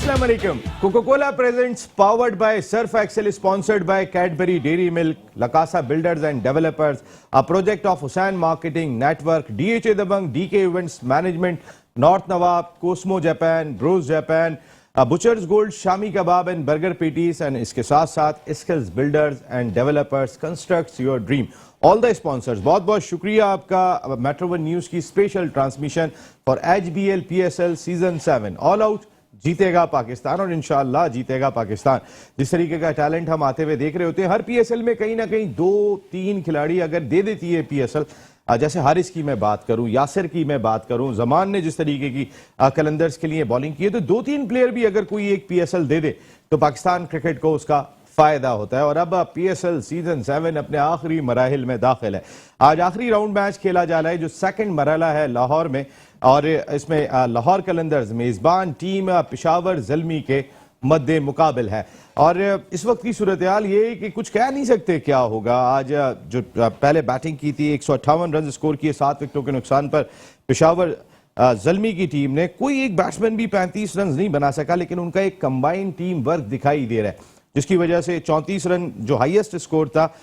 Assalamu alaikum. Coca-Cola presents powered by Surf Excel, sponsored by Cadbury Dairy Milk, La Casa Builders and Developers, a project of Hussain Marketing Network, DHA Dabang, DK Events Management, North Nawab, Cosmo Japan, Bros Japan, Butcher's Gold, Shami Kebab and Burger Patties, and इसके साथ साथ Skills Builders and Developers constructs your dream. All the sponsors, बहुत बहुत शुक्रिया आपका metro one news की special transmission for HBL PSL season 7 all out जीतेगा पाकिस्तान और इंशाअल्लाह जीतेगा पाकिस्तान। जिस तरीके का टैलेंट हम आते हुए देख रहे होते हैं हर PSL में कहीं ना कहीं 2-3 खिलाड़ी अगर दे देती है PSL, जैसे हारिस की मैं बात करूं, यासिर की मैं बात करूं, जमान ने जिस तरीके की कलंदर्स के लिए बॉलिंग की है, तो 2-3 प्लेयर भी अगर कोई एक PSL दे दे तो पाकिस्तान क्रिकेट को उसका फायदा होता है। और अब PSL सीजन 7 अपने आखिरी मराहिल में दाखिल है। आज आखिरी राउंड मैच खेला जा रहा है जो सेकंड मरहला है लाहौर में, और इसमें लाहौर कलंदर्स मेजबान टीम पेशावर ज़ल्मी के मद्दे मुकाबिल है। और इस वक्त की सूरत हाल ये कि कुछ कह नहीं सकते क्या होगा। आज जो पहले बैटिंग की थी 158 रन स्कोर किए 7 विकेटों के नुकसान पर पेशावर ज़ल्मी की टीम ने, कोई एक बैट्समैन भी 35 रन नहीं बना सका, लेकिन उनका एक कंबाइंड टीम वर्क दिखाई दे रहा है जिसकी वजह से 34 रन जो हाईएस्ट स्कोर था,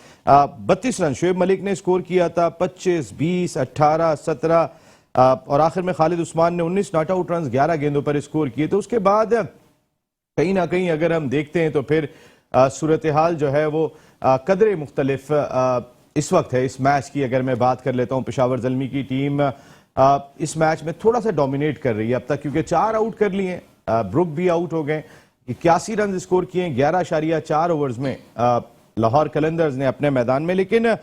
32 रन शोएब मलिक ने स्कोर किया था, 25, 20, 18, 17 और आखिर में खालिद उस्मान ने 19 नॉट आउट रन 11 गेंदों पर स्कोर किए। तो उसके बाद कहीं ना कहीं अगर हम देखते हैं तो फिर सूरत हाल जो है वो कदरे मुख्तलिफ इस वक्त है। इस मैच की अगर मैं बात कर लेता हूँ, पेशावर ज़ल्मी की टीम इस मैच में थोड़ा सा डोमिनेट कर रही है अब तक, क्योंकि 4 आउट कर लिए, ब्रुक भी आउट हो गए, 81 रन स्कोर किए 11.4 ओवर्स में लाहौर कलंदर्स ने अपने मैदान में। लेकिन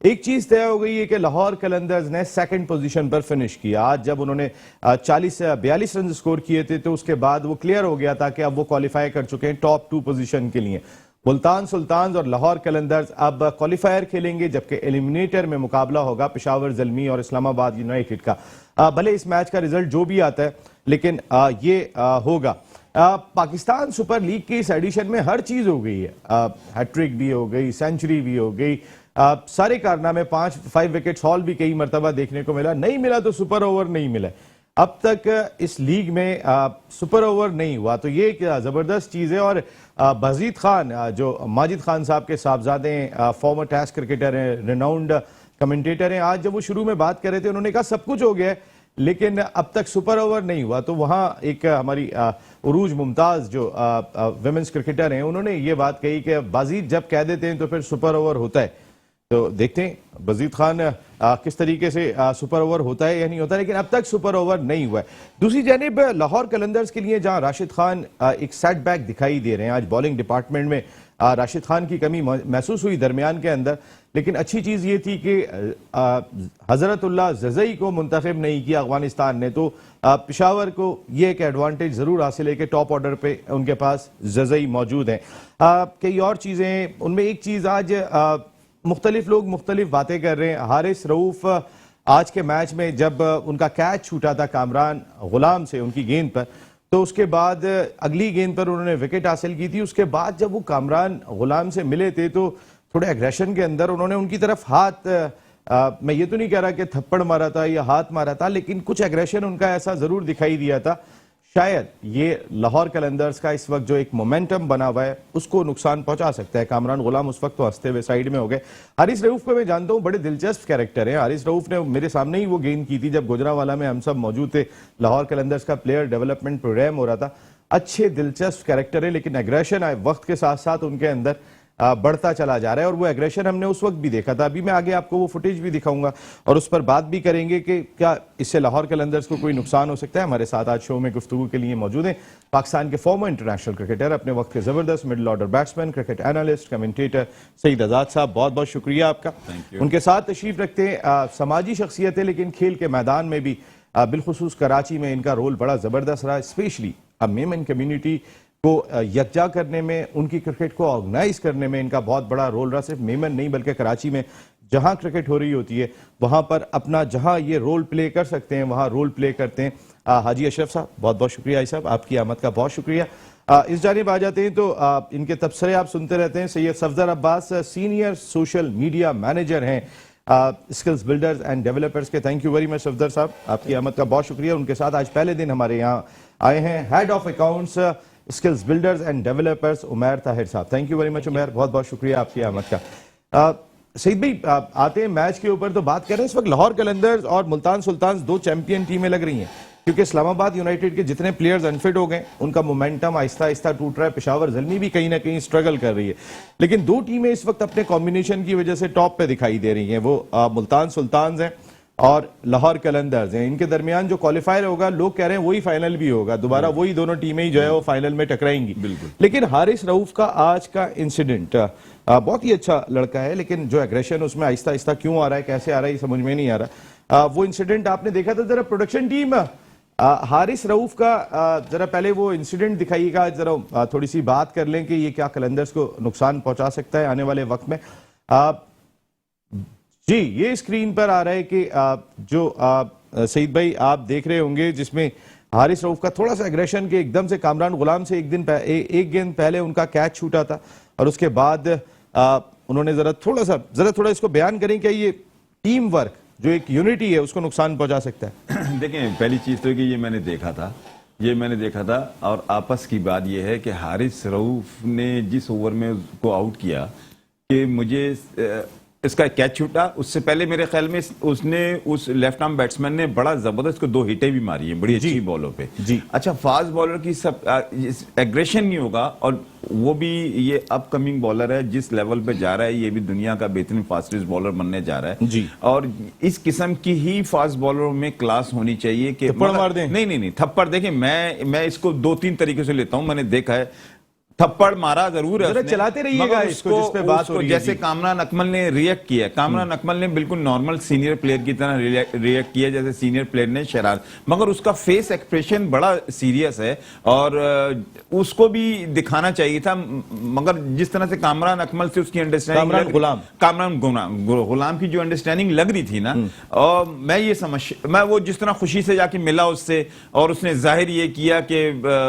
एक चीज तय हो गई है कि लाहौर कलंदर्स ने सेकंड पोजीशन पर फिनिश किया। आज जब उन्होंने 42 रन स्कोर किए थे तो उसके बाद वो क्लियर हो गया था कि अब वो क्वालिफाई कर चुके हैं टॉप 2 पोजीशन के लिए। मुल्तान सुल्तान और लाहौर कलंदर्स अब क्वालिफायर खेलेंगे, जबकि एलिमिनेटर में मुकाबला होगा पेशावर ज़ल्मी और इस्लामाबाद यूनाइटेड का। भले इस मैच का रिजल्ट जो भी आता है, लेकिन ये होगा। पाकिस्तान सुपर लीग के इस एडिशन में हर चीज हो गई है, हैट्रिक भी हो गई, सेंचुरी भी हो गई, सारे कारनामे, 5 विकेट्स हॉल भी कई मरतबा देखने को मिला। नहीं मिला तो सुपर ओवर नहीं मिला। अब तक इस लीग में सुपर ओवर नहीं हुआ, तो ये एक जबरदस्त चीज है। और बजीद खान जो माजिद खान साहब के साहबजादे हैं, फॉर्मर टेस्ट क्रिकेटर हैं, रिनाउंड कमेंटेटर हैं, आज जब वो शुरू में बात कर रहे थे उन्होंने कहा सब कुछ हो गया है लेकिन अब तक सुपर ओवर नहीं हुआ। तो वहां एक हमारी उरूज मुमताज जो विमेंस क्रिकेटर हैं, उन्होंने ये बात कही कि बाजीद जब कह देते हैं तो फिर सुपर ओवर होता है। तो देखते हैं बजीद खान किस तरीके से सुपर ओवर होता है या नहीं होता है, लेकिन अब तक सुपर ओवर नहीं हुआ है। दूसरी जानिब लाहौर कलंदर्स के लिए जहां राशिद खान एक सेटबैक दिखाई दे रहे हैं, आज बॉलिंग डिपार्टमेंट में राशिद खान की कमी महसूस हुई दरमियान के अंदर, लेकिन अच्छी चीज ये थी कि हजरतुल्लाह जज़ई को मुंतखब नहीं किया अफगानिस्तान ने, तो पेशावर को ये एक एडवांटेज जरूर हासिल है कि टॉप ऑर्डर पे उनके पास जज़ई मौजूद हैं। कई और चीजें, उनमें एक चीज आज मुख्तलिफ लोग मुख्तलिफ बातें कर रहे हैं। हारिस रऊफ आज के मैच में जब उनका कैच छूटा था कामरान गुलाम से उनकी गेंद पर, तो उसके बाद अगली गेंद पर उन्होंने विकेट हासिल की थी। उसके बाद जब वो कामरान गुलाम से मिले थे तो थोड़े एग्रेशन के अंदर उन्होंने उनकी तरफ हाथ, मैं ये तो नहीं कह रहा कि थप्पड़ मारा था या हाथ मारा था, लेकिन कुछ एग्रेशन उनका ऐसा जरूर दिखाई दिया था। शायद ये लाहौर कलंदर्स का इस वक्त जो एक मोमेंटम बना हुआ है उसको नुकसान पहुंचा सकता है। कामरान गुलाम उस वक्त तो हंसते हुए साइड में हो गए। हारिस रऊफ को मैं जानता हूं, बड़े दिलचस्प कैरेक्टर है। हारिस रऊफ ने मेरे सामने ही वो गेंद की थी जब गुजरावाला में हम सब मौजूद थे, लाहौर कलंदर्स का प्लेयर डेवलपमेंट प्रोग्राम हो रहा था। अच्छे दिलचस्प कैरेक्टर है, लेकिन एग्रेशन वक्त के साथ साथ उनके अंदर बढ़ता चला जा रहा है, और वो एग्रेशन हमने उस वक्त भी देखा था। अभी मैं आगे आपको वो फुटेज भी दिखाऊंगा और उस पर बात भी करेंगे कि क्या इससे लाहौर कलंदर्स को कोई नुकसान हो सकता है। हमारे साथ आज शो में गुफ्तगू के लिए मौजूद हैं पाकिस्तान के फॉर्मर इंटरनेशनल क्रिकेटर, अपने वक्त के जबरदस्त middle order batsman, cricket analyst, commentator Saeed Azad sahab. बहुत बहुत शुक्रिया आपका। उनके साथ तशरीफ रखते हैं समाजी शख्सियत है, लेकिन खेल के मैदान में भी बिलखुसूस कराची में इनका रोल बड़ा जबरदस्त रहा, स्पेशली मेमन कम्युनिटी को यकजा करने में, उनकी क्रिकेट को ऑर्गेनाइज करने में इनका बहुत बड़ा रोल रहा। सिर्फ मेमन नहीं बल्कि कराची में जहां क्रिकेट हो रही होती है वहां पर अपना जहां ये रोल प्ले कर सकते हैं वहां रोल प्ले करते हैं। हाजी अशरफ साहब, बहुत बहुत शुक्रिया। हाजी साहब, आपकी आमद का बहुत शुक्रिया। इस जानिब आ जाते हैं तो इनके तबसरे आप सुनते रहते हैं। Syed Safdar Abbas senior social media manager हैं स्किल्स बिल्डर्स एंड डेवलपर्स के। Thank you very much Safdar साहब, आपकी आमद का बहुत शुक्रिया। उनके साथ आज पहले दिन हमारे यहाँ आए हैं head of accounts skills builders and developers Umair Tahir sahab. Thank you very much Umair, बहुत बहुत शुक्रिया आपकी आमद का। सईद भाई, आते हैं मैच के ऊपर, तो बात कर रहे हैं इस वक्त लाहौर कलंदर्स और मुल्तान सुल्तान्स दो चैंपियन टीमें लग रही हैं, क्योंकि इस्लामाबाद यूनाइटेड के जितने प्लेयर्स अनफिट हो गए उनका मोमेंटम आहिस्ता आहिस्ता टूट रहा है। पेशावर ज़ल्मी भी कहीं ना कहीं स्ट्रगल कर रही है, लेकिन दो टीमें इस वक्त अपने कॉम्बिनेशन की वजह से टॉप पे दिखाई दे रही हैं। वो मुल्तान सुल्तान्स हैं और लाहौर कलंदर्स हैं। इनके दरमियान जो क्वालिफायर होगा, लोग कह रहे हैं वही फाइनल भी होगा, दोबारा वही दोनों टीमें ही जो है वो फाइनल में टकराएंगी। लेकिन हारिस रऊफ का आज का इंसिडेंट, बहुत ही अच्छा लड़का है, लेकिन जो एग्रेशन उसमें आहिस्ता आहिस्ता क्यों आ रहा है, कैसे आ रहा है, समझ में नहीं आ रहा। वो इंसिडेंट आपने देखा था, जरा प्रोडक्शन टीम हारिस रऊफ का जरा पहले वो इंसिडेंट दिखाइएगा, जरा थोड़ी सी बात कर लें कि ये क्या कलंदर्स को नुकसान पहुंचा सकता है आने वाले वक्त में। जी, ये स्क्रीन पर आ रहा है कि जो सईद भाई आप देख रहे होंगे, जिसमें हारिस रऊफ का थोड़ा सा एग्रेशन के एकदम से कामरान गुलाम से एक गेंद पहले उनका कैच छूटा था, और उसके बाद उन्होंने जरा थोड़ा इसको बयान करें कि ये टीम वर्क जो एक यूनिटी है उसको नुकसान पहुंचा सकता है। देखें, पहली चीज तो कि ये मैंने देखा था और आपस की बात ये है कि हारिस रऊफ ने जिस ओवर में उसको आउट किया कि मुझे इसका कैच छूटा, उससे पहले मेरे ख्याल में उसने उस लेफ्ट आर्म बैट्समैन ने बड़ा जबरदस्त को दो हिटें भी मारी हैं बड़ी अच्छी बॉलों पे। अच्छा, फास्ट बॉलर की सब एग्रेशन नहीं होगा, और वो भी ये अपकमिंग बॉलर है, जिस लेवल पे जा रहा है ये भी दुनिया का बेहतरीन फास्टेस्ट बॉलर बनने जा रहा है जी। और इस किस्म की ही फास्ट बॉलरों में क्लास होनी चाहिए कि थप्पड़ मार दें। नहीं, थप्पड़ देखें, मैं इसको दो तीन तरीके से लेता हूं। मैंने देखा है थप्पड़ मारा जरूर है, चलाते रहिएगा इसको, जिस पे बात हो रही है। जैसे कामरान अकमल ने रिएक्ट किया, कामरान अकमल ने बिल्कुल नॉर्मल सीनियर प्लेयर की तरह रिएक्ट किया जैसे सीनियर प्लेयर ने शरारत, मगर उसका फेस एक्सप्रेशन बड़ा सीरियस है और उसको भी दिखाना चाहिए था। मगर जिस तरह से कामरान अकमल से उसकी अंडरस्टैंडिंग, कामरान गुलाम की जो अंडरस्टैंडिंग लग रही थी ना, और मैं वो जिस तरह खुशी से जाके मिला उससे, और उसने जाहिर ये किया कि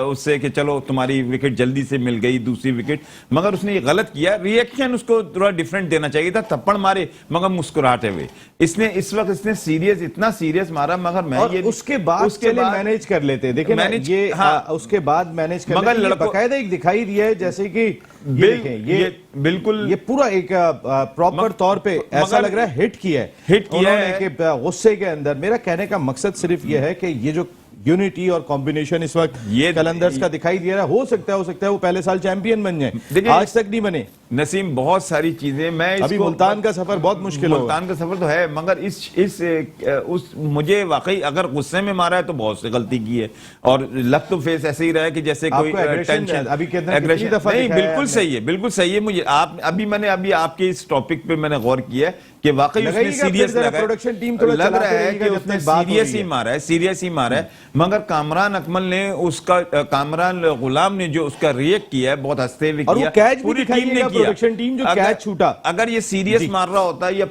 उससे कि चलो तुम्हारी विकेट जल्दी से मिल गई, दूसरी विकेट, मगर उसने ये गलत किया। रिएक्शन उसको थोड़ा डिफरेंट देना चाहिए था। थप्पड़ मारे मगर मुस्कुराते हुए, इसने इस वक्त इतना सीरियस मारा, मगर मैं ये उसके बाद मैनेज कर लेते। देखिए ये उसके बाद मैनेज कर, मगर लड़का बकायदा एक दिखाई दिया है जैसे कि ये बिल्कुल ये पूरा एक प्रॉपर तौर पे ऐसा लग रहा है हिट किया है गुस्से के अंदर। मेरा कहने का मकसद सिर्फ ये है कि ये जो यूनिटी और कॉम्बिनेशन इस वक्त ये कलंदर्स का दिखाई दे रहा है, हो सकता है वो पहले साल चैंपियन बन जाए, आज तक नहीं बने। नसीम, बहुत सारी चीजें, मैं अभी मुल्तान का सफर बहुत मुश्किल है, मुल्तान का सफर तो है, मगर मुझे वाकई अगर गुस्से में मारा है तो बहुत सी गलती की है, और लग तो फेस ऐसे ही रहा है कि जैसे कोई टेंशन, अभी एग्रेशन नहीं, बिल्कुल सही है मुझे मैंने अभी आपके इस टॉपिक पे मैंने गौर किया है कि वाकई उसने सीरियस लग रहा है कि उसने सीरियस ही मारा है, मगर कामरान अकमल ने कामरान गुलाम ने जो उसका रिएक्ट किया है बहुत हंसते हुए किया, पूरी टीम ने किया। टीम जो कैच छूटा, अगर ये सीरियस मार रहा होता या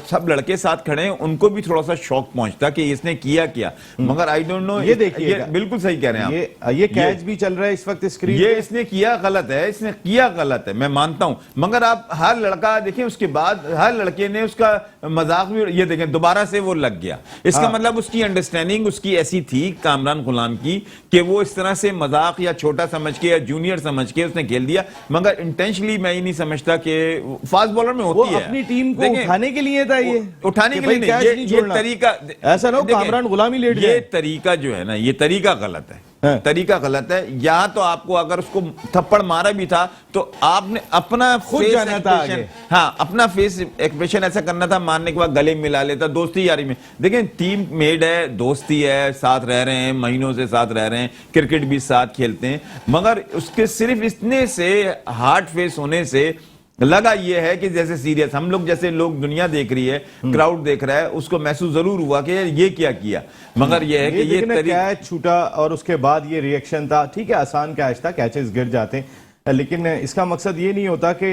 सब लड़के साथ खड़े हैं उनको भी थोड़ा सा शौक पहुंचता कि इसने किया, मगर आई डोंट नो। ये देखिए, बिल्कुल सही कह रहे हैं ये कैच भी चल रहा है इस वक्त स्क्रीन, ये इसने किया गलत है, मैं मानता हूं, मगर आप हर लड़का देखें, उसके बाद हर लड़के ने उसका मजाक भी, ये देखें दोबारा से वो लग गया। इसका मतलब उसकी अंडरस्टैंडिंग उसकी ऐसी थी कामरान गुलाम की कि वो इस तरह से मजाक या छोटा समझ के या जूनियर समझ के उसने खेल दिया, मगर इंटेंशनली मैं नहीं समझता कि फास्ट बॉलर में होती है। अपनी टीम को उठाने के लिए था, ये उठाने के लिए नहीं, ये तरीका ऐसा ना हो कामरान गुलाम ही लेट जाए। ये तरीका जो है ना, ये तरीका गलत है, तरीका गलत है। या तो आपको अगर उसको थप्पड़ मारा भी था तो आपने अपना खुद जाना था आगे, अपना फेस एक्सप्रेशन ऐसा करना था, मारने के बाद गले मिला लेता। दोस्ती यारी में देखें, टीम मेड है, दोस्ती है, साथ रह रहे हैं, महीनों से साथ रह रहे हैं, क्रिकेट भी साथ खेलते हैं, मगर उसके सिर्फ इतने से हार्ड फेस होने से लगा ये है कि जैसे सीरियस, हम लोग जैसे लोग दुनिया देख रही है, क्राउड देख रहा है, उसको महसूस जरूर हुआ कि ये क्या किया, मगर ये है कि ये कैच छूटा और उसके बाद ये रिएक्शन था। ठीक है, आसान कैच था, कैचेस गिर जाते हैं, लेकिन इसका मकसद ये नहीं होता कि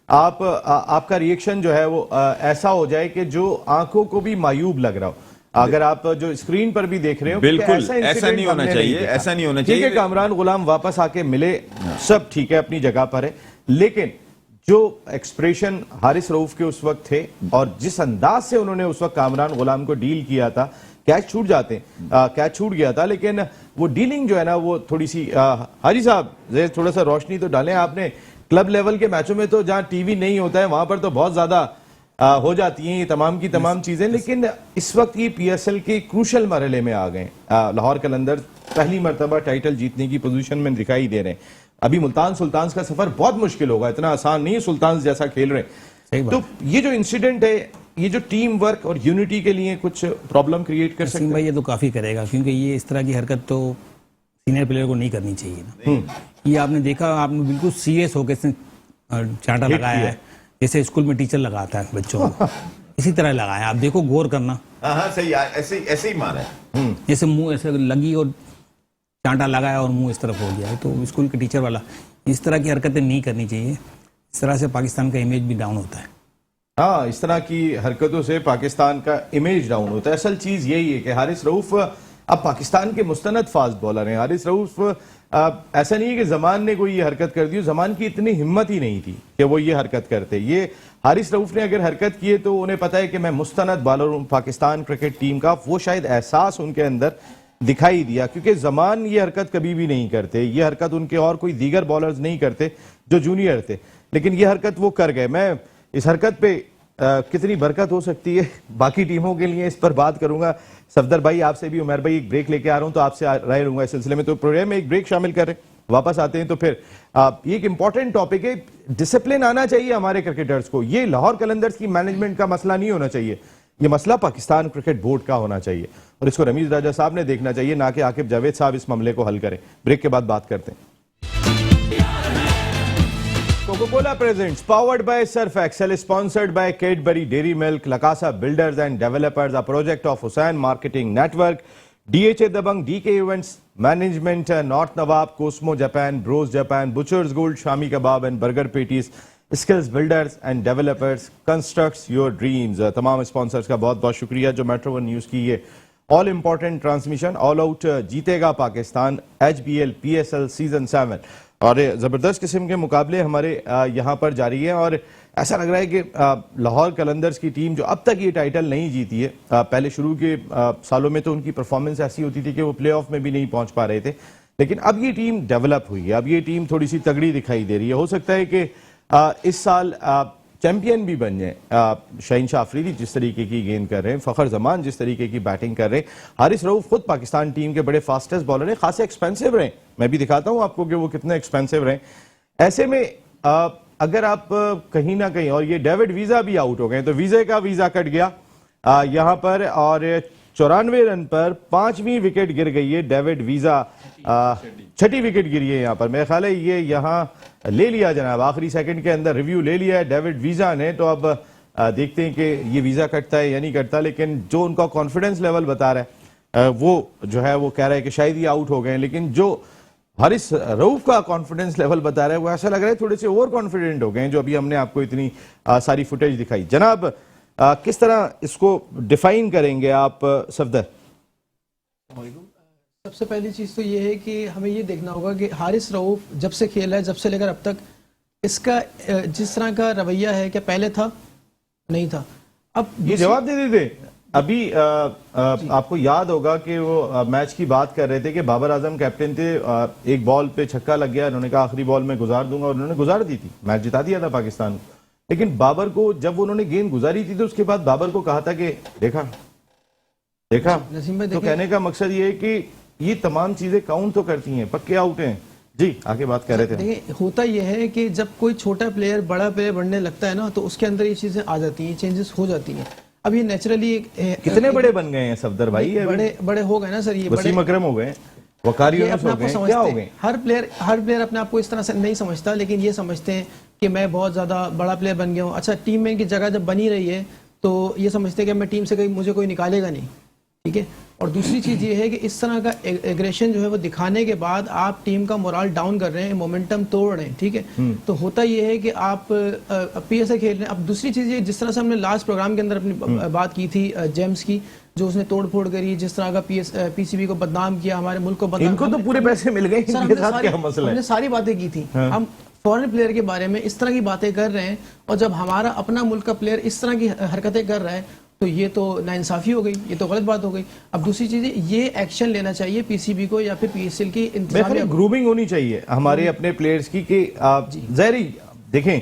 आपका रिएक्शन जो है वो ऐसा हो जाए कि जो आंखों को भी मायूब लग रहा हो। अगर आप जो स्क्रीन पर भी देख रहे हो, बिल्कुल ऐसा नहीं होना चाहिए, ऐसा नहीं होना चाहिए। ठीक है, कामरान गुलाम वापस आके मिले, सब ठीक है, अपनी जगह पर है, लेकिन जो एक्सप्रेशन हारिस रऊफ के उस वक्त थे और जिस अंदाज से उन्होंने उस वक्त कामरान गुलाम को डील किया था, कैच छूट जाते हैं, कैच छूट गया था, लेकिन वो डीलिंग जो है ना वो थोड़ी सी हाजी साहब थोड़ा सा रोशनी तो डालें आपने। क्लब लेवल के मैचों में तो जहां टीवी नहीं होता है वहां पर तो बहुत ज्यादा हो जाती हैं ये तमाम की तमाम चीजें, लेकिन इस वक्त ये पीएसएल के क्रूशल मरहले में आ गए। लाहौर कलंदर्स पहली मरतबा टाइटल जीतने की पोजीशन में दिखाई दे रहे हैं। अभी मुल्तान सुल्तान्स का सफर बहुत मुश्किल होगा, इतना आसान नहीं है सुल्तान्स जैसा खेल रहे हैं। तो ये जो इंसिडेंट है ये जो टीम वर्क और यूनिटी के लिए कुछ प्रॉब्लम क्रिएट कर सकते हैं? भाई ये तो काफी करेगा, क्योंकि ये इस तरह की हरकत तो सीनियर प्लेयर को नहीं करनी चाहिए ना। ये आपने देखा, आपने बिल्कुल सीरियस होकर इसने चांटा लगाया है, जैसे स्कूल में टीचर लगाता है बच्चों को, इसी तरह लगाया। आप देखो, गौर करना। हाँ सही, ऐसे ही मारा है। जैसे मुंह ऐसे लगी और चांटा लगाया और मुंह इस तरफ हो गया, तो स्कूल के टीचर वाला। इस तरह की हरकतें नहीं करनी चाहिए, इस तरह से पाकिस्तान का इमेज भी डाउन होता है। हाँ, इस तरह की हरकतों से पाकिस्तान का इमेज डाउन होता है। असल चीज यही है कि हारिस रऊफ अब पाकिस्तान के मुस्तनद फास्ट बॉलर हैं। हारिस रऊफ ऐसा नहीं है कि जमान ने कोई ये हरकत कर दी, जमान की इतनी हिम्मत ही नहीं थी कि वो ये हरकत करते। ये हारिस रऊफ ने अगर हरकत की है तो उन्हें पता है कि मैं मुस्तनद बॉलर हूं पाकिस्तान क्रिकेट टीम का। वो शायद एहसास उनके अंदर दिखाई दिया, क्योंकि जमान ये हरकत कभी भी नहीं करते। ये हरकत उनके और कोई दीगर बॉलर्स नहीं करते जो जूनियर थे, लेकिन ये हरकत वो कर गए। मैं इस हरकत पे कितनी बरकत हो सकती है बाकी टीमों के लिए, इस पर बात करूंगा। सफदर भाई आपसे भी, उमर भाई एक ब्रेक लेके आ रहा हूं तो आपसे राय लूंगा इस सिलसिले में। तो प्रोग्राम में एक ब्रेक शामिल कर रहे हैं, वापस आते हैं। तो फिर ये एक इंपॉर्टेंट टॉपिक है, डिसिप्लिन आना चाहिए हमारे क्रिकेटर्स को। ये लाहौर कलंदर्स की मैनेजमेंट का मसला नहीं होना चाहिए, ये मसला पाकिस्तान क्रिकेट बोर्ड का होना चाहिए और इसको रमीज राजा साहब ने देखना चाहिए, ना कि आकिब जावेद साहब इस मामले को हल करें। ब्रेक के बाद बात करते हैं। Coca-Cola presents, powered by Surf Excel, sponsored by Cadbury Dairy Milk, Lakasa Builders and Developers, a project of Hussain Marketing Network, DHA Dabang, DK Events Management, North Nawab, Cosmo Japan, Bros Japan, Butcher's Gold, Shami Kebab and Burger Patties, Skills Builders and Developers, constructs your dreams. तमाम sponsors का बहुत बहुत शुक्रिया जो metro one news की ये all important transmission, all out जीतेगा Pakistan HBL PSL season 7 और ज़बरदस्त किस्म के मुकाबले हमारे यहाँ पर जारी हैं। और ऐसा लग रहा है कि लाहौर कलंदर्स की टीम जो अब तक ये टाइटल नहीं जीती है, पहले शुरू के सालों में तो उनकी परफॉर्मेंस ऐसी होती थी कि वो प्लेऑफ में भी नहीं पहुंच पा रहे थे, लेकिन अब ये टीम डेवलप हुई है, अब ये टीम थोड़ी सी तगड़ी दिखाई दे रही है। हो सकता है कि इस साल चैंपियन भी बन जाए। शाहीन शाह अफरीदी जिस तरीके की गेंद कर रहे हैं, फ़खर जमान जिस तरीके की बैटिंग कर रहे हैं, हारिस रऊफ खुद पाकिस्तान टीम के बड़े फास्टेस्ट बॉलर हैं, खासे एक्सपेंसिव रहे। मैं भी दिखाता हूं आपको कि वो कितने एक्सपेंसिव रहे। ऐसे में अगर आप कहीं ना कहीं, और ये डेविड वीजा भी आउट हो गए, तो वीजा का वीजा कट गया यहां पर और 94 रन पर 5वीं विकेट गिर गई है। डेविड वीजा 6ठी विकेट गिरी है यहां पर। मेरा ख्याल है ये यहां ले लिया जनाब, आखिरी सेकंड के अंदर रिव्यू ले लिया है डेविड वीजा ने। तो अब देखते हैं कि ये वीजा कटता है या नहीं कटता, लेकिन जो उनका कॉन्फिडेंस लेवल बता रहा है वो जो है वो कह रहा है कि शायद ये आउट हो गए, लेकिन जो हारिस रऊफ का कॉन्फिडेंस लेवल बता रहा है वो ऐसा लग रहा है थोड़े से ओवर कॉन्फिडेंट हो गए हैं, जो अभी हमने आपको इतनी सारी फुटेज दिखाई। जनाब किस तरह इसको डिफाइन करेंगे आप सफदर? सबसे पहली चीज़ तो ये है कि हमें ये देखना होगा कि हारिस रऊफ जब से खेला है, जब से लेकर अब तक, इसका जिस तरह का रवैया है, क्या पहले था? नहीं था। अब ये जवाब दे देते। अभी आपको याद होगा कि वो मैच की बात कर रहे थे कि बाबर आजम कैप्टन थे, एक बॉल पे छक्का लग गया, उन्होंने कहा आखिरी बॉल में गुजार दूंगा और उन्होंने गुजार दी थी, मैच जिता दिया था पाकिस्तान को। लेकिन बाबर को जब उन्होंने गेंद गुजारी थी तो उसके बाद बाबर को कहा था कि देखा नसीम भाई, तो कहने का मकसद ये है कि ये तमाम चीजें काउंट तो करती हैं, पक्के आउट हैं। जी आगे बात कर रहे थे। देखिए, होता यह है कि जब कोई छोटा प्लेयर बड़ा प्लेयर बनने लगता है ना, तो उसके अंदर ये चीजें आ जाती हैं, चेंजेस हो जाती हैं। अब ये नेचुरली कितने बड़े बन गए हैं सफदर भाई? बड़े हो गए ना सर, ये वसीम अकरम हो गए, वकार यूनुस हो गए, क्या हो गए? हर प्लेयर अपने आप को इस तरह से नहीं समझता, लेकिन ये समझते हैं कि मैं बहुत ज्यादा बड़ा प्लेयर बन गया हूँ। अच्छा, टीम में की जगह जब बनी रही है तो ये समझते हैं कि मैं टीम से मुझे कोई निकालेगा नहीं, ठीक है। और दूसरी चीज ये है कि इस तरह का एग्रेशन जो है वो दिखाने के बाद आप टीम का मोरल डाउन कर रहे हैं, मोमेंटम तोड़ रहे हैं, ठीक है। तो होता ये है कि आप पीएसए खेल रहे हैं। अब दूसरी चीज ये, जिस तरह से हमने लास्ट प्रोग्राम के अंदर अपनी बात की थी जेम्स की, जो उसने तोड़ फोड़ करी, जिस तरह का पीसीबी को बदनाम किया, हमारे मुल्क को बदनाम, इनको तो पूरे पैसे मिल गए, इनके साथ क्या मसला है? हमने सारी बातें की थी। हम फॉरेन प्लेयर के बारे में इस तरह की बातें कर रहे हैं, और जब हमारा अपना मुल्क का प्लेयर इस तरह की हरकतें कर रहा है तो ये तो नाइंसाफी हो गई, ये तो गलत बात हो गई। अब दूसरी चीज़ है, ये एक्शन लेना चाहिए पीसीबी को या फिर पीएसएल की इंतजामिया को। ग्रूमिंग होनी चाहिए हमारे अपने प्लेयर्स की कि आप ज़ाहिर देखें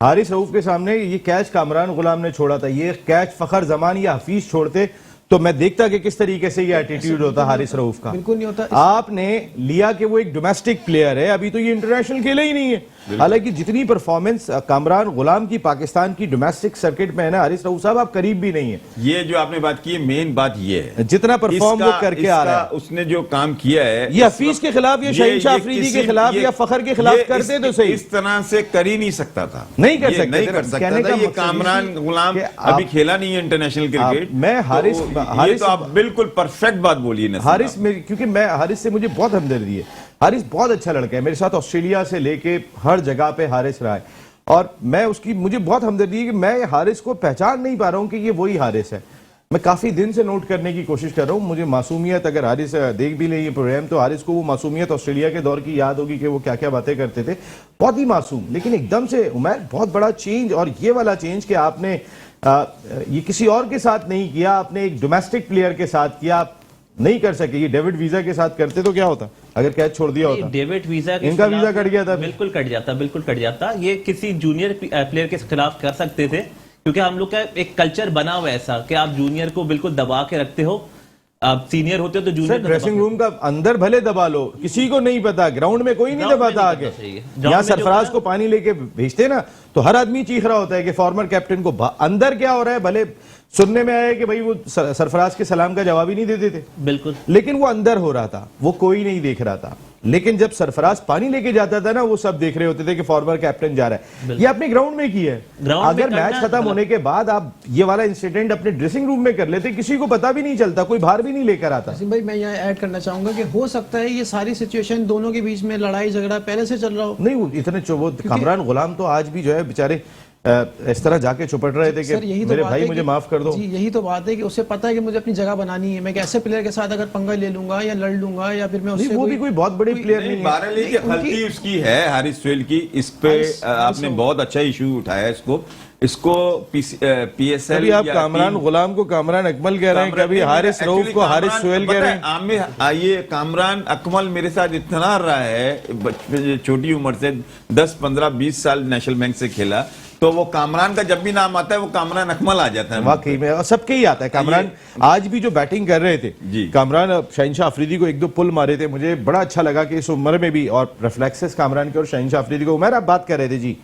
हारिस रऊफ के सामने ये कैच कामरान गुलाम ने छोड़ा था, ये कैच फखर जमान या हफीज छोड़ते तो मैं देखता कि किस तरीके से ये एटीट्यूड होता हारिस रऊफ का। बिल्कुल नहीं होता। आपने लिया कि वो एक डोमेस्टिक प्लेयर है, अभी तो ये इंटरनेशनल खेला ही नहीं है। हालांकि जितनी परफॉर्मेंस कामरान गुलाम की पाकिस्तान की डोमेस्टिक सर्किट में है ना, हारिस रऊफ साहब आप करीब भी नहीं है। ये जो आपने बात की है, मेन बात ये है जितना परफॉर्म वो करके आ रहा है, उसने जो काम किया है, ये हफीज के खिलाफ या शहीनशाह अफरीदी के खिलाफ या फखर के खिलाफ करते तो सही, इस तरह से कर ही नहीं सकता था, नहीं कर सकते, नहीं कर सकता था। ये कामरान गुलाम अभी खेला नहीं है इंटरनेशनल क्रिकेट। मैं हारिस ये तो आप बिल्कुल परफेक्ट बात बोली है हारिस में, क्योंकि मैं हारिस से मुझे बहुत हमदर्दी है। हारिस बहुत अच्छा लड़का है, मेरे साथ ऑस्ट्रेलिया से लेके हर जगह पे हारिस रहा है और मैं उसकी, मुझे बहुत हमदर्दी है कि मैं हारिस को पहचान नहीं पा रहा हूं कि ये वही हारिस है। मैं काफी दिन से नोट करने की कोशिश कर रहा हूं। मुझे मासूमियत, अगर हारिस देख भी ले ये प्रोग्राम तो हारिस को वो मासूमियत ऑस्ट्रेलिया के दौर की याद होगी कि वो क्या क्या बातें करते थे, बहुत ही मासूम। लेकिन एकदम से उमर बहुत बड़ा चेंज, और ये वाला चेंज कि आपने ये किसी और के साथ नहीं किया, आपने एक डोमेस्टिक प्लेयर के साथ किया। आप नहीं कर सके, ये डेविड वीजा के साथ करते तो क्या होता अगर कैच छोड़ दिया होता? डेविड वीजा के इनका वीजा कट गया था, बिल्कुल कट जाता, बिल्कुल कट जाता। ये किसी जूनियर प्लेयर के खिलाफ कर सकते थे, क्योंकि हम लोग का एक कल्चर बना हुआ ऐसा कि आप जूनियर को बिल्कुल दबा के रखते हो, आप सीनियर होते हो तो जूनियर को ड्रेसिंग रूम का अंदर भले दबा लो, किसी को नहीं पता, ग्राउंड में कोई नहीं दबाता आगे। यहाँ सरफराज को पानी लेके भेजते ना तो हर आदमी चीख रहा होता है कि फॉर्मर कैप्टन को अंदर क्या हो रहा है। भले सुनने में आया कि भाई वो सरफराज के सलाम का जवाब ही नहीं देते थे, बिल्कुल, लेकिन वो अंदर हो रहा था, वो कोई नहीं देख रहा था। लेकिन जब सरफराज पानी लेके जाता था ना, वो सब देख रहे होते थे कि फॉर्मर कैप्टन जा रहा है। ये आपने ग्राउंड में किया है। अगर मैच खत्म होने के बाद आप ये वाला इंसिडेंट अपने ड्रेसिंग रूम में कर लेते, किसी को पता भी नहीं चलता, कोई बाहर भी नहीं लेकर आता। भाई मैं यहाँ ऐड करना चाहूंगा कि हो सकता है ये सारी सिचुएशन दोनों के बीच में लड़ाई झगड़ा पहले से चल रहा हो। नहीं, इतने वो कामरान गुलाम तो आज भी जो है बेचारे इस तरह जाके चुपट रहे थे कि मेरे भाई मुझे माफ कर दो। जी, यही तो बात है कि उसे पता है कि मुझे अपनी जगह बनानी है। मैं ऐसे प्लेयर के साथ अगर पंगा ले लूंगा या लड़ लूंगा या फिर मैं उससे वो भी कोई बहुत बड़े प्लेयर नहीं है। बारहली की गलती उसकी है, हारिस सोहेल की। इस पे आपने बहुत अच्छा इशू उठाया इसको पीएसएल। आप कामरान गुलाम को कामरान अकमल कह रहे हैं, कभी हारिस रऊफ को हारिस सोहेल कह रहे हैं। ये कामरान अकमल मेरे साथ इतना रहा है, छोटी उम्र से 10, 15, 20 साल नेशनल बैंक से खेला, तो वो कामरान का जब भी नाम आता है वो कामरान अकमल आ जाता है। वाकई में, और सबके ही आता है कामरान। आज भी जो बैटिंग कर रहे थे कामरान, शहीनशाह अफरीदी को 1-2 पुल मारे थे, मुझे बड़ा अच्छा लगा कि इस उम्र में भी, और रिफ्लेक्सेस कामरान के और शहीनशाह अफरीदी को। उमर आप बात कर रहे थे जी।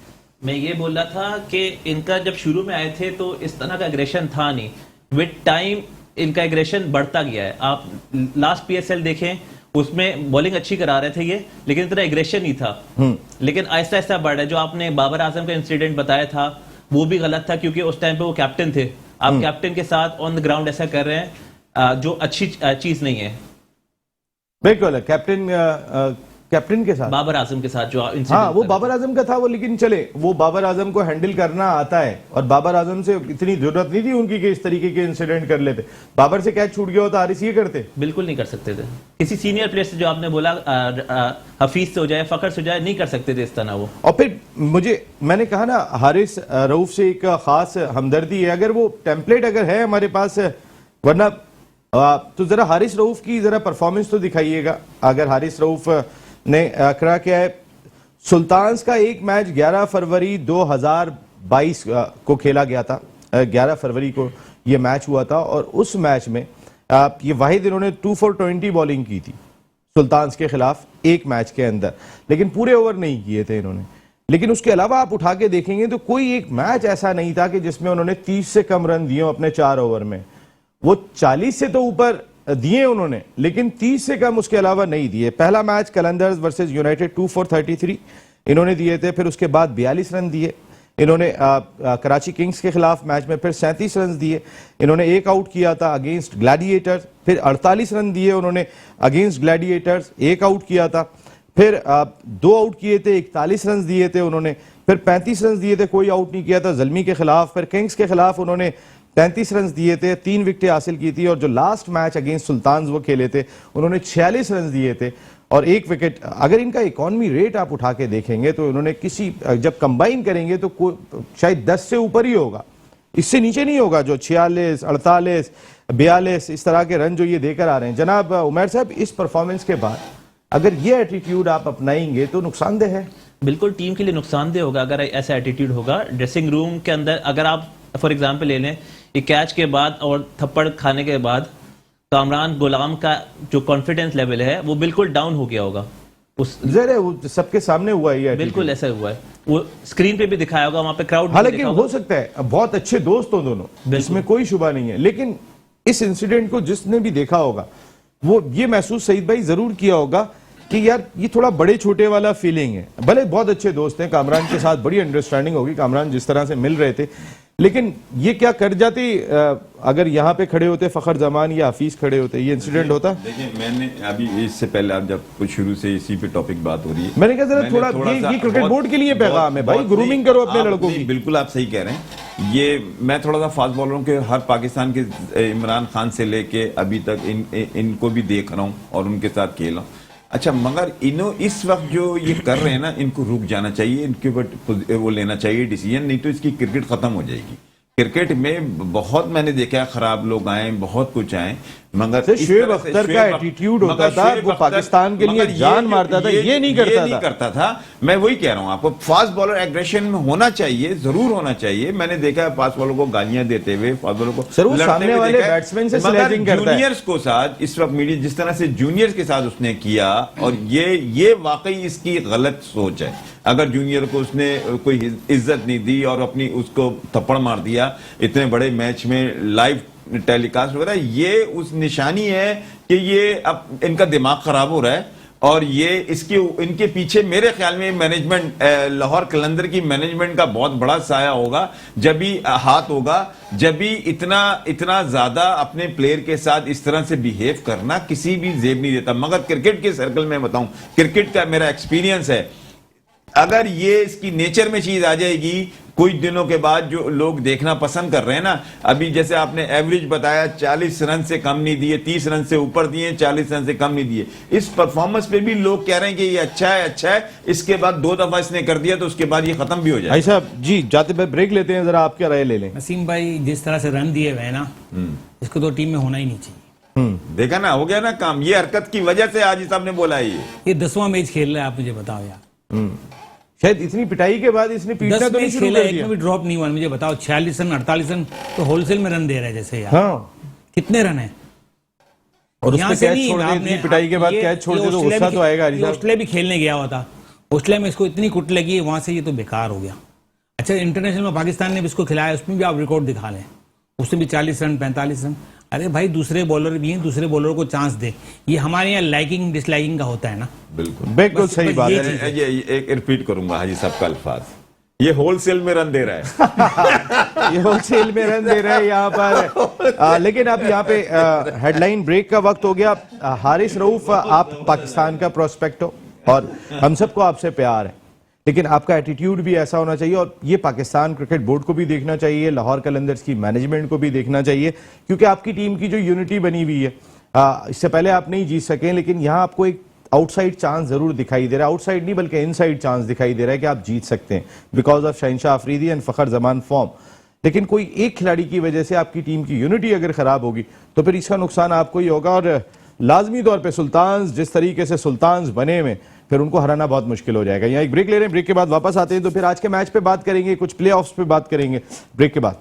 मैं ये बोल रहा था कि इनका जब शुरू में आए थे तो इस तरह का एग्रेशन था नहीं, विद टाइम इनका एग्रेशन बढ़ता गया है। आप लास्ट पीएसएल देखें, उसमें बॉलिंग अच्छी करा रहे थे ये, लेकिन इतना एग्रेशन नहीं था। लेकिन आहिस्ता आहिस्ता बढ़ रहा है। जो आपने बाबर आजम का इंसिडेंट बताया था वो भी गलत था, क्योंकि उस टाइम पे वो कैप्टन थे। आप कैप्टन के साथ ऑन द ग्राउंड ऐसा कर रहे हैं जो अच्छी चीज नहीं है। बिल्कुल, कैप्टन के साथ, बाबर आजम के साथ जो हाँ, वो बाबर आजम का था वो, लेकिन चले वो बाबर आजम को हैंडल करना आता है, और बाबर आजम से इतनी जरूरत नहीं थी उनकी कि इस तरीके के इंसिडेंट कर लेते। बाबर से कैच छूट गया होता हारिस ये करते? बिल्कुल नहीं कर सकते थे। किसी सीनियर प्लेयर से, जो आपने बोला हफीज से हो जाए, फखर से हो जाए, नहीं कर सकते थे इस तरह वो। और फिर मैंने कहा ना, हारिस रऊफ से एक खास हमदर्दी है। अगर वो टेम्पलेट अगर है हमारे पास, वरना तो जरा हारिस रऊफ की जरा परफॉर्मेंस तो दिखाइएगा। अगर हारिस रऊफ ने करा क्या है, सुल्तान्स का एक मैच 11 फरवरी 2022 को खेला गया था। 11 फरवरी को ये मैच हुआ था, और उस मैच में ये वाहिद इन्होंने 2 for 20 बॉलिंग की थी सुल्तान्स के खिलाफ एक मैच के अंदर, लेकिन पूरे ओवर नहीं किए थे इन्होंने। लेकिन उसके अलावा आप उठा के देखेंगे तो कोई एक मैच ऐसा नहीं था कि जिसमें उन्होंने 30 से कम रन दिए अपने 4 ओवर में। वो 40 से तो ऊपर दिए उन्होंने, लेकिन 30 से कम उसके अलावा नहीं दिए। पहला match Qalandars versus United 2 for 33 इन्होंने दिए थे। फिर उसके बाद 42 रन दिए इन्होंने कराची किंग्स के खिलाफ मैच में। फिर 37 रन दिए इन्होंने, एक आउट किया था अगेंस्ट ग्लैडिएटर्स। फिर 48 रन दिए उन्होंने अगेंस्ट ग्लैडिएटर्स, एक आउट किया था। फिर 2 आउट किए थे, 41 रन दिए थे उन्होंने। फिर 35 रन दिए थे, कोई आउट नहीं किया था ज़ल्मी के खिलाफ। फिर किंग्स के खिलाफ उन्होंने 33 रन दिए थे, 3 विकेटें हासिल की थी। और जो लास्ट मैच अगेंस्ट सुल्तान्स वो खेले थे, उन्होंने 46 रन दिए थे और 1 विकेट। अगर इनका इकॉनमी रेट आप उठा के देखेंगे तो उन्होंने जब कंबाइन करेंगे तो शायद 10 से ऊपर ही होगा। इससे नीचे नहीं होगा जो 46, 48, 42 इस तरह के रन जो ये देकर आ रहे हैं। जनाब उमैर साहब, इस परफॉर्मेंस के बाद अगर ये एटीट्यूड आप अपनाएंगे तो नुकसानदेह है। बिल्कुल टीम के लिए नुकसानदेह होगा अगर ऐसा एटीट्यूड होगा। ड्रेसिंग रूम के अंदर अगर आप फॉर एग्जांपल ले लें, ये कैच के बाद और थप्पड़ खाने के बाद कामरान गुलाम का जो कॉन्फिडेंस लेवल है वो बिल्कुल डाउन हो गया होगा। उस जरा वो सबके सामने हुआ है ये बिल्कुल attitude। ऐसा हुआ है, वो स्क्रीन पे भी दिखाया होगा, वहां पे क्राउड हालांकि हो सकता है बहुत अच्छे दोस्त हो दोनों, इसमें कोई शुबा नहीं है, लेकिन इस इंसिडेंट को जिसने भी देखा होगा वो ये महसूस सईद भाई जरूर किया होगा कि यार ये थोड़ा बड़े छोटे वाला फीलिंग है। भले बहुत अच्छे दोस्त हैं, कामरान के साथ बड़ी अंडरस्टैंडिंग होगी, कामरान जिस तरह से मिल रहे थे, लेकिन ये क्या कर जाते अगर यहाँ पे खड़े होते फखर जमान या हफीज खड़े होते, ये इंसिडेंट होता। देखिए मैंने अभी इससे पहले आप जब कुछ शुरू से इसी पे टॉपिक बात हो रही है, मैंने कहा जरा थोड़ा ये क्रिकेट बोर्ड के लिए पैगाम है भाई, ग्रूमिंग करो अपने लड़कों की। बिल्कुल आप सही कह रहे हैं। ये मैं थोड़ा सा फास्ट बॉलरों के हर पाकिस्तान के इमरान खान से लेके अभी तक इनको भी देख रहा हूँ और उनके साथ खेल रहा हूँ। अच्छा, मगर इस वक्त जो ये कर रहे हैं ना, इनको रुक जाना चाहिए, इनके ऊपर वो लेना चाहिए डिसीजन, नहीं तो इसकी क्रिकेट खत्म हो जाएगी। क्रिकेट में बहुत मैंने देखा है खराब लोग आए, बहुत कुछ आए, मगर शुएब अख्तर का एटीट्यूड होता था, वो पाकिस्तान के लिए जान मारता था, ये नहीं करता था। मैं वही कह रहा हूँ आपको, फास्ट बॉलर एग्रेशन में होना चाहिए, जरूर होना चाहिए। मैंने देखा है फास्ट बॉलर को गालियां देते हुए, फास्ट बॉलर को सामने वाले बैट्समैन से स्लैजिंग करता है। जूनियर्स को साथ इस वक्त मीडिया जिस तरह से जूनियर्स के साथ उसने किया, और ये वाकई इसकी गलत सोच है। अगर जूनियर को उसने कोई इज्जत नहीं दी और अपनी उसको थप्पड़ मार दिया इतने बड़े मैच में लाइव टेलीकास्ट वगैरह, ये उस निशानी है कि ये अब इनका दिमाग खराब हो रहा है। और ये इनके पीछे मेरे ख्याल में मैनेजमेंट, लाहौर कलंदर की मैनेजमेंट का बहुत बड़ा साया होगा, जब भी हाथ होगा, जब भी इतना ज्यादा अपने प्लेयर के साथ इस तरह से बिहेव करना किसी भी जेब नहीं देता। मगर क्रिकेट के सर्कल में बताऊं, क्रिकेट का मेरा एक्सपीरियंस है, अगर ये इसकी नेचर में चीज आ जाएगी, कुछ दिनों के बाद जो लोग देखना पसंद कर रहे हैं ना, अभी जैसे आपने एवरेज बताया 40 रन से कम नहीं दिए, 30 रन से ऊपर दिए, 40 रन से कम नहीं दिए, इस परफॉर्मेंस पे भी लोग कह रहे हैं कि ये अच्छा है, इसके बाद 2 दफा इसने कर दिया तो उसके बाद ये खत्म भी हो जाए। भाई साहब जी, जाते हुए ब्रेक लेते हैं, जरा आपकी राय ले लें। नसीम भाई, जिस तरह से रन दिए हुए हैं ना, इसको तो टीम में होना ही नहीं चाहिए। देखा ना, हो गया ना काम, ये हरकत की वजह से आज साहब ने बोला है। ये 10वां मैच खेल रहा है, आप मुझे बताओ यार। शायद इतनी पिटाई के बाद इसने पीटना 10 तो नहीं मैच शुरू खेला, कर एक दिया। में भी ड्रॉप नहीं हुआ। मुझे बताओ 46 रन 48 रन तो होलसेल में रन दे रहा है जैसे यार। हाँ, कितने रन है? और यहाँ उसपे से कैच नहीं, छोड़ दे, आपने- इतनी पिटाई के बाद ये- कैच छोड़ ये दे तो ऑस्ट्रेलिया गुस्सा भी- तो आएगा। ये ऑस्ट्रेलिया भी खेलने गया हुआ था, ऑस्ट्रेलिया में इसको इतनी कुट लगी, वहां से ये तो बेकार हो गया। अच्छा, इंटरनेशनल में पाकिस्तान ने भी इसको खिलाया, उसमें भी आप रिकॉर्ड दिखा लें, उसमें भी 40 रन 45 रन। अरे भाई, दूसरे बॉलर भी हैं, दूसरे बॉलर को चांस दे। ये हमारे यहाँ लाइकिंग डिसलाइकिंग का होता है ना। बिल्कुल बस- सही बस बात ये है। चीज़ ये एक रिपीट करूंगा हाजी साहब का अल्फाज, ये होलसेल में रन दे रहा है। ये होलसेल में रन दे रहे हैं यहाँ पर। लेकिन अब यहाँ पे हेडलाइन ब्रेक का वक्त हो गया। हारिस रऊफ, आप पाकिस्तान का प्रोस्पेक्ट हो और हम सबको आपसे प्यार है, लेकिन आपका एटीट्यूड भी ऐसा होना चाहिए, और ये पाकिस्तान क्रिकेट बोर्ड को भी देखना चाहिए, लाहौर कलंदर्स की मैनेजमेंट को भी देखना चाहिए, क्योंकि आपकी टीम की जो यूनिटी बनी हुई है, इससे पहले आप नहीं जीत सके, लेकिन यहाँ आपको एक आउटसाइड चांस जरूर दिखाई दे रहा है, आउटसाइड नहीं बल्कि इनसाइड चांस दिखाई दे रहा है कि आप जीत सकते हैं बिकॉज ऑफ शहनशाह Afridi and Fakhar Zaman form. लेकिन कोई एक खिलाड़ी की वजह से आपकी टीम की यूनिटी अगर खराब होगी तो फिर इसका नुकसान आपको ही होगा, और लाजमी तौर पे सुल्तान्स जिस तरीके से सुल्तान्स बने में, फिर उनको हराना बहुत मुश्किल हो जाएगा। यहाँ एक ब्रेक ले रहे हैं, ब्रेक के बाद वापस आते हैं तो फिर आज के मैच पे बात करेंगे, कुछ प्ले ऑफ्स पे बात करेंगे ब्रेक के बाद।